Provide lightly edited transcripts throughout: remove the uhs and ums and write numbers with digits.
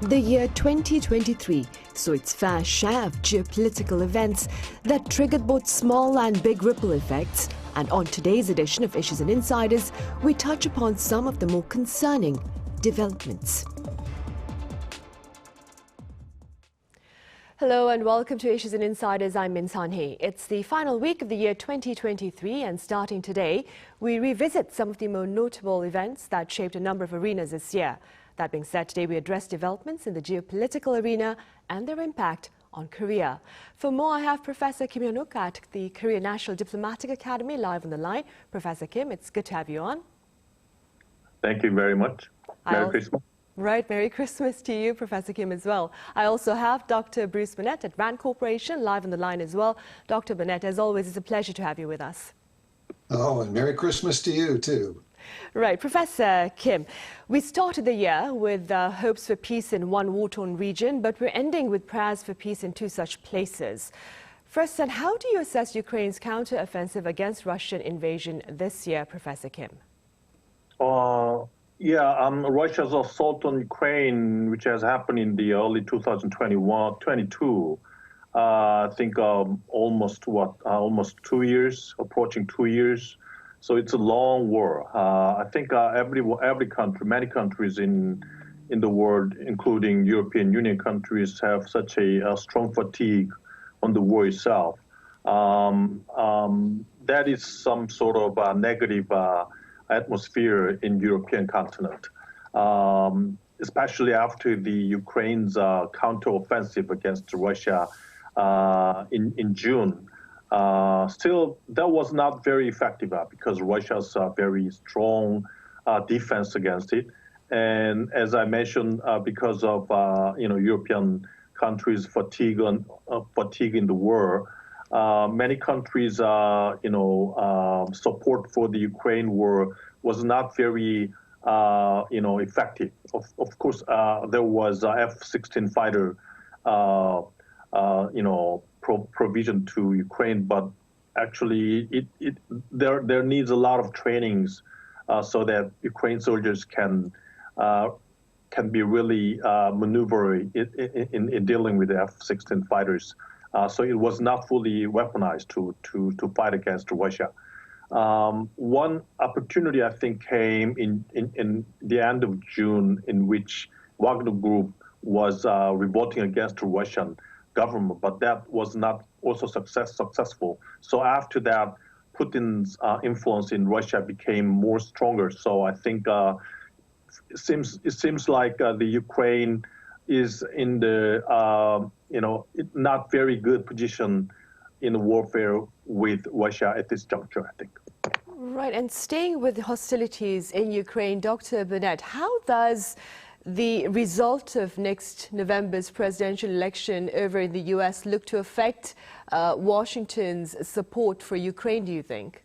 The year 2023 saw its fair share of geopolitical events that triggered both small and big ripple effects. And on today's edition of Issues and Insiders, we touch upon some of the more concerning developments. Hello and welcome to Issues and Insiders. I'm Min Sunhee. It's the final week of the year 2023, and starting today, we revisit some of the more notable events that shaped a number of arenas this year. That being said, today we address developments in the geopolitical arena and their impact on Korea. For more, I have Professor Kim Hyun-wook at the Korea National Diplomatic Academy live on the line. Professor Kim, it's good to have you on. Thank you very much. Merry Christmas. Right, Merry Christmas to you, Professor Kim, as well. I also have Dr. Bruce Bennett at RAND Corporation live on the line as well. Dr. Bennett, as always, it's a pleasure to have you with us. Oh, and Merry Christmas to you, too. Right, Professor Kim, we started the year with hopes for peace in one war-torn region, but we're ending with prayers for peace in two such places. First, then, how do you assess Ukraine's counteroffensive against Russian invasion this year, Professor Kim? Russia's assault on Ukraine, which has happened in the early 2021-22, I think almost 2 years, approaching 2 years. So it's a long war. I think every country, many countries in the world, including European Union countries, have such a strong fatigue on the war itself. That is some sort of negative atmosphere in European continent, especially after the Ukraine's counteroffensive against Russia in June. Still, that was not very effective because Russia's very strong defense against it. And as I mentioned, because of European countries' fatigue in the war, many countries' support for the Ukraine war was not very effective. Of course, there was F-16 fighter provision to Ukraine, but actually there needs a lot of trainings so that Ukraine soldiers can be really maneuver in dealing with the F-16 fighters. So it was not fully weaponized to fight against Russia. One opportunity, I think, came in the end of June, in which Wagner Group was revolting against the Russian government, but that was not also successful. So after that, Putin's influence in Russia became more stronger. So I think it seems like the Ukraine is in the not very good position in warfare with Russia at this juncture, I think. Right, and staying with hostilities in Ukraine, Dr. Bennett, how does the result of next November's presidential election over in the U.S. look to affect Washington's support for Ukraine, do you think?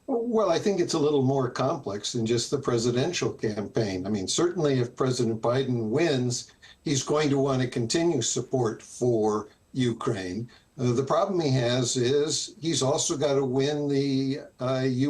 Well, I think it's a little more complex than just the presidential campaign. I mean, certainly if President Biden wins, he's going to want to continue support for Ukraine. The problem he has is he's also got to win the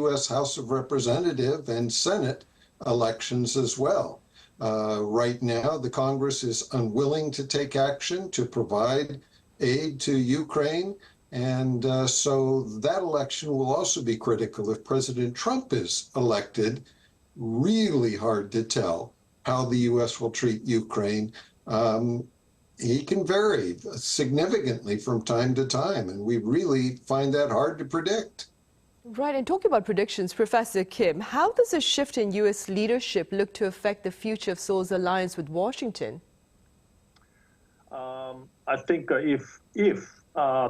U.S. House of Representatives and Senate elections as well. Right now, the Congress is unwilling to take action to provide aid to Ukraine. And so that election will also be critical. If President Trump is elected, really hard to tell how the U.S. will treat Ukraine. He can vary significantly from time to time, and we really find that hard to predict. Right, and talking about predictions, Professor Kim, how does a shift in U.S. leadership look to affect the future of Seoul's alliance with Washington? I think if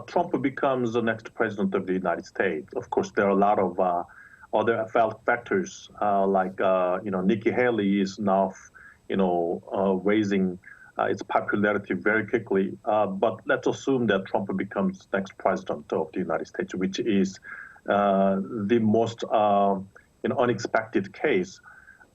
Trump becomes the next president of the United States, of course, there are a lot of other factors like Nikki Haley is now, raising its popularity very quickly. But let's assume that Trump becomes next president of the United States, which is the most unexpected case.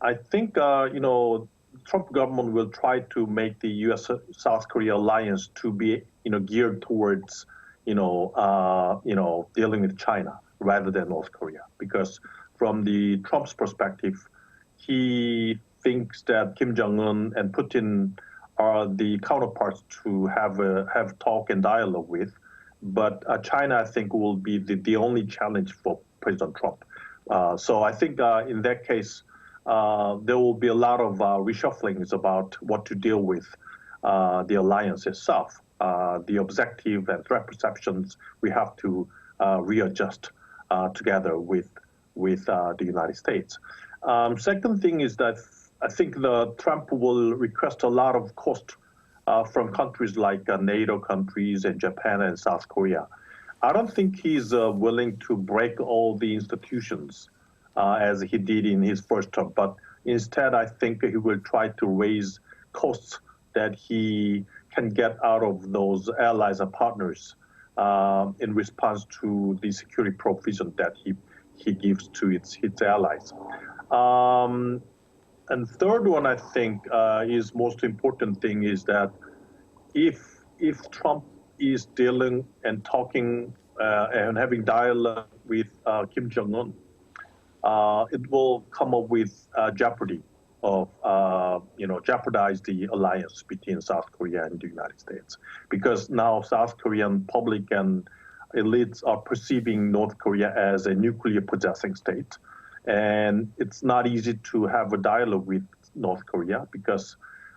I think Trump government will try to make the U.S.-South Korea alliance to be geared towards dealing with China rather than North Korea, because from the Trump's perspective, he thinks that Kim Jong-un and Putin are the counterparts to have talk and dialogue with. But China, I think, will be the only challenge for President Trump. So I think in that case, there will be a lot of reshufflings about what to deal with the alliance itself. The objective and threat perceptions we have to readjust together with the United States. Second thing is that I think Trump will request a lot of cost from countries like NATO countries and Japan and South Korea. I don't think he's willing to break all the institutions as he did in his first term, but instead I think he will try to raise costs that he can get out of those allies and partners in response to the security provision that he gives to its allies. And third one, I think, is most important thing is that if Trump is dealing and talking and having dialogue with Kim Jong-un, it will come up with jeopardy of, jeopardize the alliance between South Korea and the United States. Because now South Korean public and elites are perceiving North Korea as a nuclear possessing state. And it's not easy to have a dialogue with North Korea because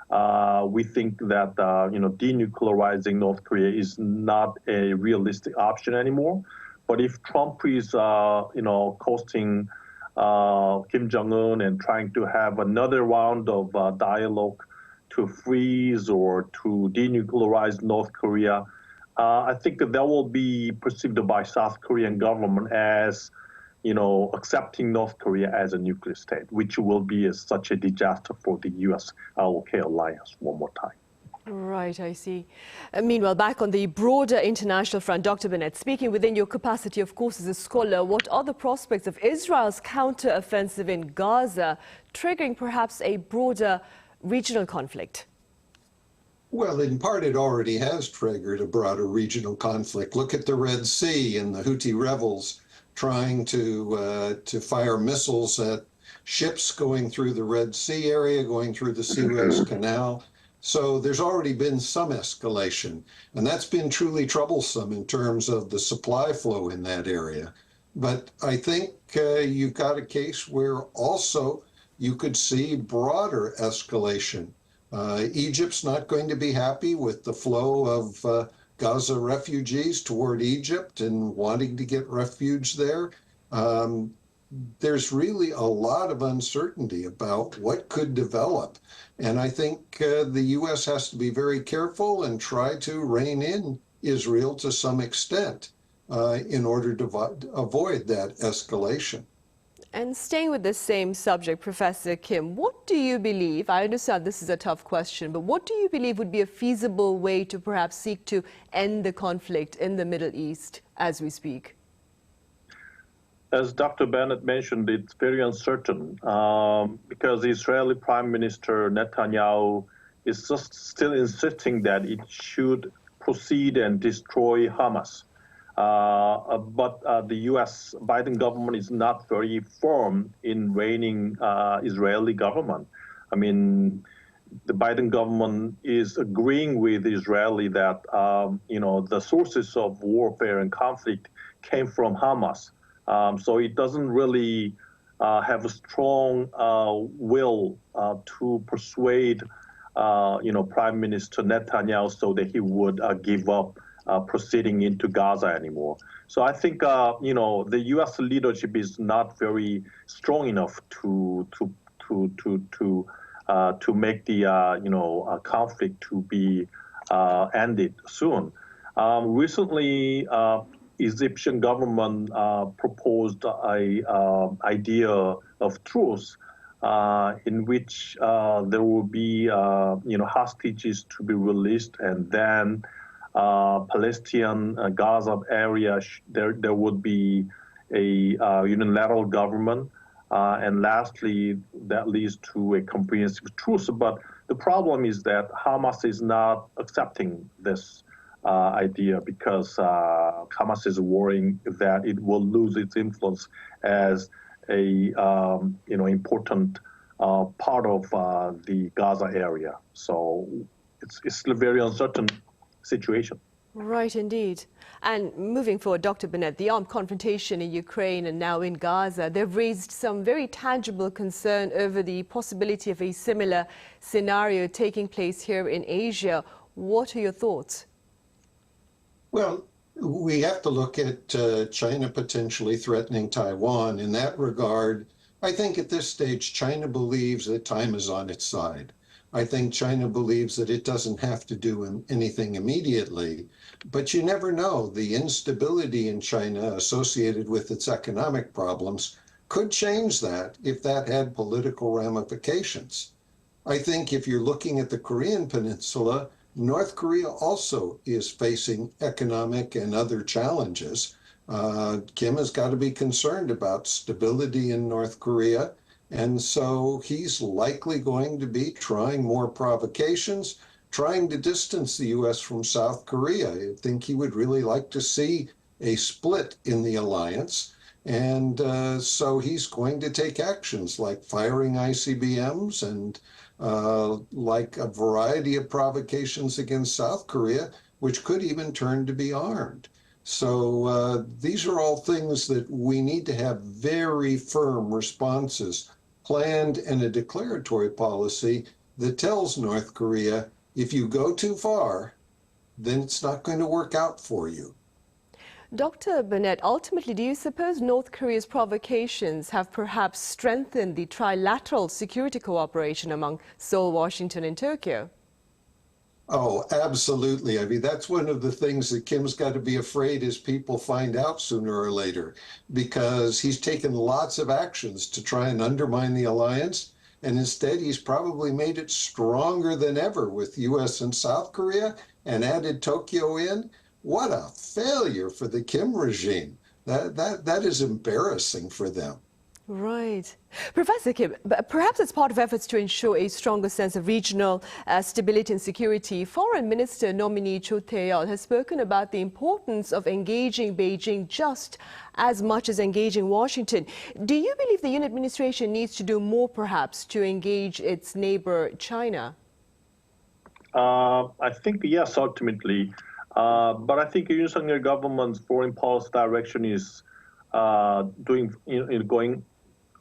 we think that, denuclearizing North Korea is not a realistic option anymore. But if Trump is, costing Kim Jong-un and trying to have another round of dialogue to freeze or to denuclearize North Korea, I think that will be perceived by South Korean government as, accepting North Korea as a nuclear state, which will be such a disaster for the U.S.-UK alliance one more time. Right, I see. Meanwhile, back on the broader international front, Dr. Bennett, speaking within your capacity, of course, as a scholar, what are the prospects of Israel's counteroffensive in Gaza triggering perhaps a broader regional conflict? Well, in part, it already has triggered a broader regional conflict. Look at the Red Sea and the Houthi rebels trying to fire missiles at ships going through the Red Sea area, going through the Suez Canal. So there's already been some escalation, and that's been truly troublesome in terms of the supply flow in that area. But I think you've got a case where also you could see broader escalation. Egypt's not going to be happy with the flow of Gaza refugees toward Egypt and wanting to get refuge there. There's really a lot of uncertainty about what could develop. And I think the U.S. has to be very careful and try to rein in Israel to some extent in order to avoid that escalation. And staying with the same subject, Professor Kim, what do you believe, I understand this is a tough question, but what do you believe would be a feasible way to perhaps seek to end the conflict in the Middle East as we speak? As Dr. Bennett mentioned, it's very uncertain because the Israeli Prime Minister Netanyahu is just still insisting that it should proceed and destroy Hamas. But the U.S. Biden government is not very firm in reining Israeli government. I mean, the Biden government is agreeing with Israeli that, the sources of warfare and conflict came from Hamas. So it doesn't really have a strong will to persuade, Prime Minister Netanyahu so that he would give up proceeding into Gaza anymore. So I think, the U.S. leadership is not very strong enough to make the conflict to be ended soon. Recently, Egyptian government proposed a idea of truce in which there will be hostages to be released, and then Palestinian Gaza area there would be a unilateral government, and lastly that leads to a comprehensive truce. But the problem is that Hamas is not accepting this idea because Hamas is worrying that it will lose its influence as a important part of the Gaza area. So it's a very uncertain situation. Right, indeed. And moving forward, Dr. Bennett, the armed confrontation in Ukraine and now in Gaza, they've raised some very tangible concern over the possibility of a similar scenario taking place here in Asia. What are your thoughts? Well, we have to look at China potentially threatening Taiwan. In that regard, I think at this stage, China believes that time is on its side. I think China believes that it doesn't have to do anything immediately, but you never know. The instability in China associated with its economic problems could change that if that had political ramifications. I think if you're looking at the Korean Peninsula, North Korea also is facing economic and other challenges. Kim has got to be concerned about stability in North Korea. And so he's likely going to be trying more provocations, trying to distance the U.S. from South Korea. I think he would really like to see a split in the alliance. And so he's going to take actions like firing ICBMs and like a variety of provocations against South Korea, which could even turn to be armed. So these are all things that we need to have very firm responses planned and a declaratory policy that tells North Korea, if you go too far, then it's not going to work out for you. Dr. Bennett, ultimately, do you suppose North Korea's provocations have perhaps strengthened the trilateral security cooperation among Seoul, Washington, and Tokyo? Oh, absolutely. I mean, that's one of the things that Kim's got to be afraid is people find out sooner or later, because he's taken lots of actions to try and undermine the alliance. And instead, he's probably made it stronger than ever with U.S. and South Korea and added Tokyo in. What a failure for the Kim regime. That is embarrassing for them. Right. Professor Kim, perhaps as part of efforts to ensure a stronger sense of regional stability and security, Foreign Minister nominee Cho Tae-yeol has spoken about the importance of engaging Beijing just as much as engaging Washington. Do you believe the Yoon administration needs to do more, perhaps, to engage its neighbor, China? I think, yes, ultimately. But I think the Yoon Suk-yeol government's foreign policy direction is going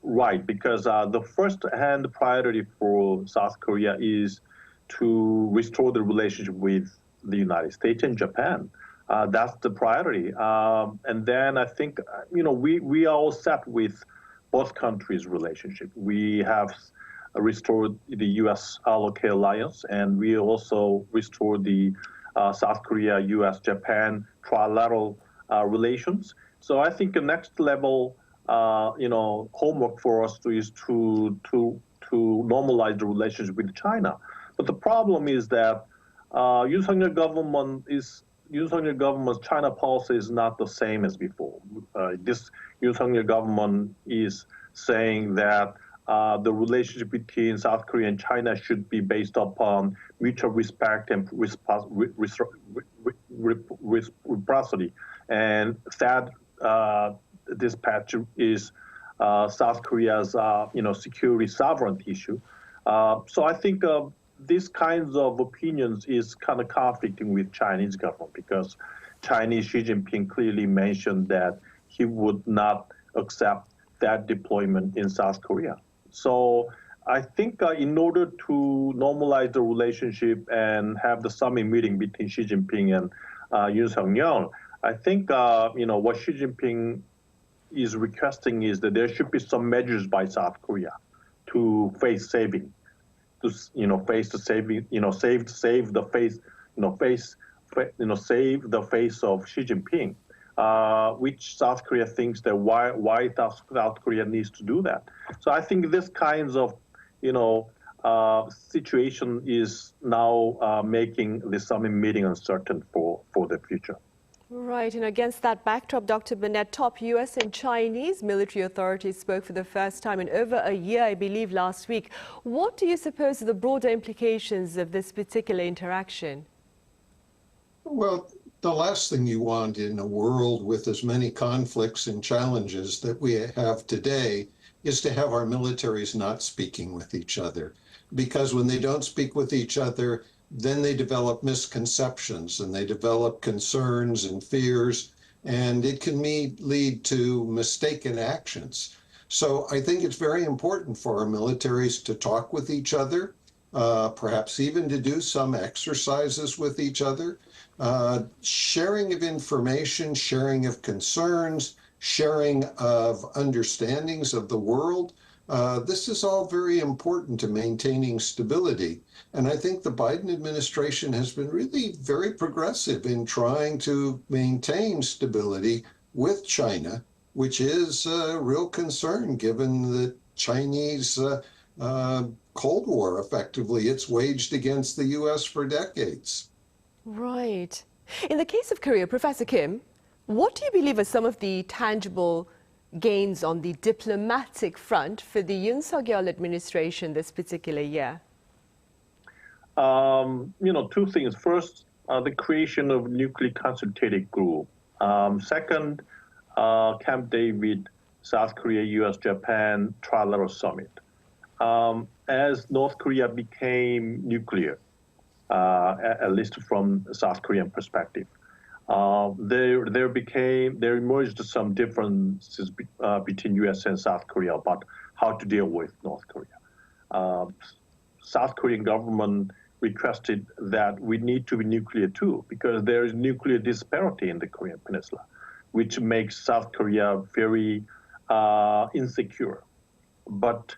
right, because the first-hand priority for South Korea is to restore the relationship with the United States and Japan. That's the priority. And then I think, we are all set with both countries' relationship. We have restored the U.S. local alliance, and we also restored the South Korea, U.S., Japan trilateral relations. So I think the next level homework for us is to normalize the relationship with China. But the problem is that Yoon Suk-yeol government's China policy is not the same as before. This Yoon Suk-yeol government is saying that the relationship between South Korea and China should be based upon mutual respect and reciprocity, and that dispatch is South Korea's security sovereignty issue. So I think these kinds of opinions is kind of conflicting with Chinese government, because Chinese Xi Jinping clearly mentioned that he would not accept that deployment in South Korea. So I think in order to normalize the relationship and have the summit meeting between Xi Jinping and Yoon Suk-yeol, I think what Xi Jinping is requesting is that there should be some measures by South Korea to face saving, to face the saving, save the face, save the face of Xi Jinping, which South Korea thinks that why South Korea needs to do that. So I think this kinds of situation is now making the summit meeting uncertain for the future. Right, and against that backdrop, Dr. Bennett, top U.S. and Chinese military authorities spoke for the first time in over a year, I believe, last week. What do you suppose are the broader implications of this particular interaction? Well, the last thing you want in a world with as many conflicts and challenges that we have today is to have our militaries not speaking with each other. Because when they don't speak with each other, then they develop misconceptions and they develop concerns and fears, and it can lead to mistaken actions. So I think it's very important for our militaries to talk with each other, perhaps even to do some exercises with each other, sharing of information, sharing of concerns, sharing of understandings of the world. This is all very important to maintaining stability. And I think the Biden administration has been really very progressive in trying to maintain stability with China, which is a real concern given the Chinese Cold War, effectively. It's waged against the U.S. for decades. Right. In the case of Korea, Professor Kim, what do you believe are some of the tangible gains on the diplomatic front for the Yoon Suk-yeol administration this particular year? Two things. First, the creation of nuclear consultative group. Second, Camp David, South Korea, U.S., Japan trilateral summit. As North Korea became nuclear, at least from South Korean perspective, there emerged some differences between U.S. and South Korea about how to deal with North Korea. South Korean government requested that we need to be nuclear too, because there is nuclear disparity in the Korean Peninsula, which makes South Korea very insecure. But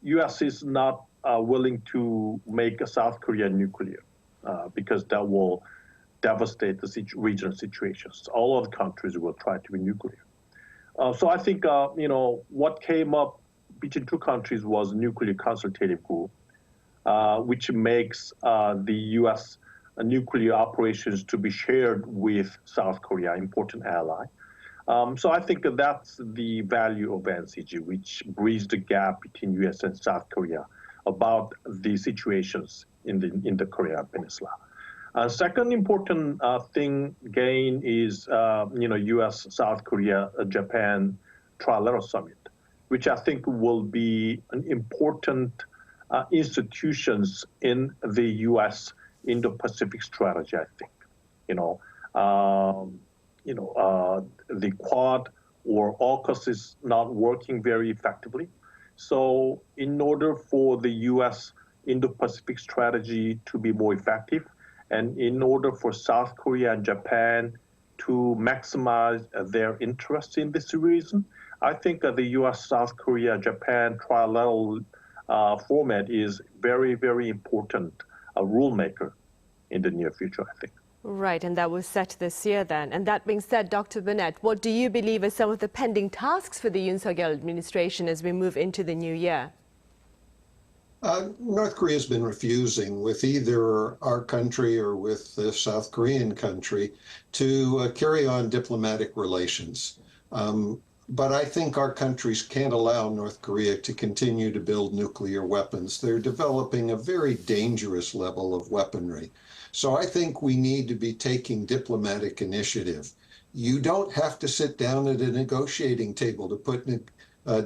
U.S. is not willing to make South Korea nuclear because that will devastate the regional situations. All of the countries will try to be nuclear. So I think, what came up between two countries was nuclear consultative group, which makes the U.S. nuclear operations to be shared with South Korea, important ally. So I think that's the value of NCG, which bridges the gap between U.S. and South Korea about the situations in the Korean Peninsula. Second important gain is U.S., South Korea, Japan trilateral summit, which I think will be an important institutions in the U.S. Indo-Pacific strategy. I think, the Quad or AUKUS is not working very effectively. So in order for the U.S. Indo-Pacific strategy to be more effective, and in order for South Korea and Japan to maximize their interest in this region, I think the U.S., South Korea, Japan trilateral format is very, very important rule maker in the near future, I think. Right, and that was set this year then. And that being said, Dr. Bennett, what do you believe are some of the pending tasks for the Yoon Suk-yeol administration as we move into the new year? North Korea has been refusing with either our country or with the South Korean country to carry on diplomatic relations. But I think our countries can't allow North Korea to continue to build nuclear weapons. They're developing a very dangerous level of weaponry. So I think we need to be taking diplomatic initiative. You don't have to sit down at a negotiating table to put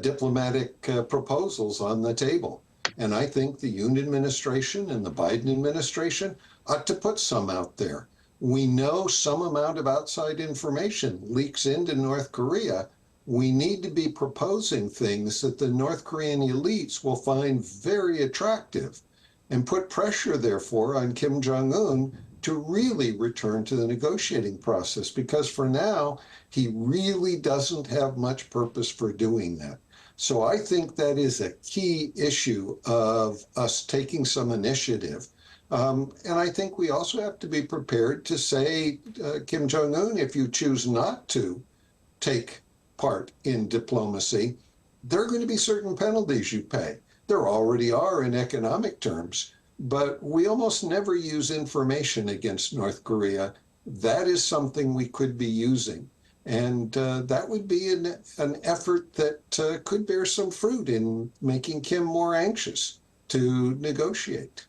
diplomatic proposals on the table. And I think the Yoon administration and the Biden administration ought to put some out there. We know some amount of outside information leaks into North Korea. We need to be proposing things that the North Korean elites will find very attractive and put pressure, therefore, on Kim Jong-un to really return to the negotiating process, because for now, he really doesn't have much purpose for doing that. So I think that is a key issue of us taking some initiative. And I think we also have to be prepared to say, Kim Jong-un, if you choose not to take part in diplomacy, there are going to be certain penalties you pay. There already are in economic terms, but we almost never use information against North Korea. That is something we could be using. And that would be an effort that could bear some fruit in making Kim more anxious to negotiate.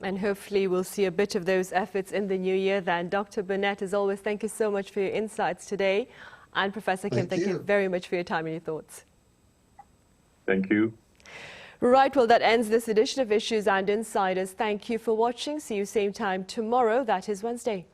And hopefully we'll see a bit of those efforts in the new year then. Dr. Bennett, as always, thank you so much for your insights today. And Professor Kim, thank you very much for your time and your thoughts. Thank you. Right, well, that ends this edition of Issues and Insiders. Thank you for watching. See you same time tomorrow. That is Wednesday.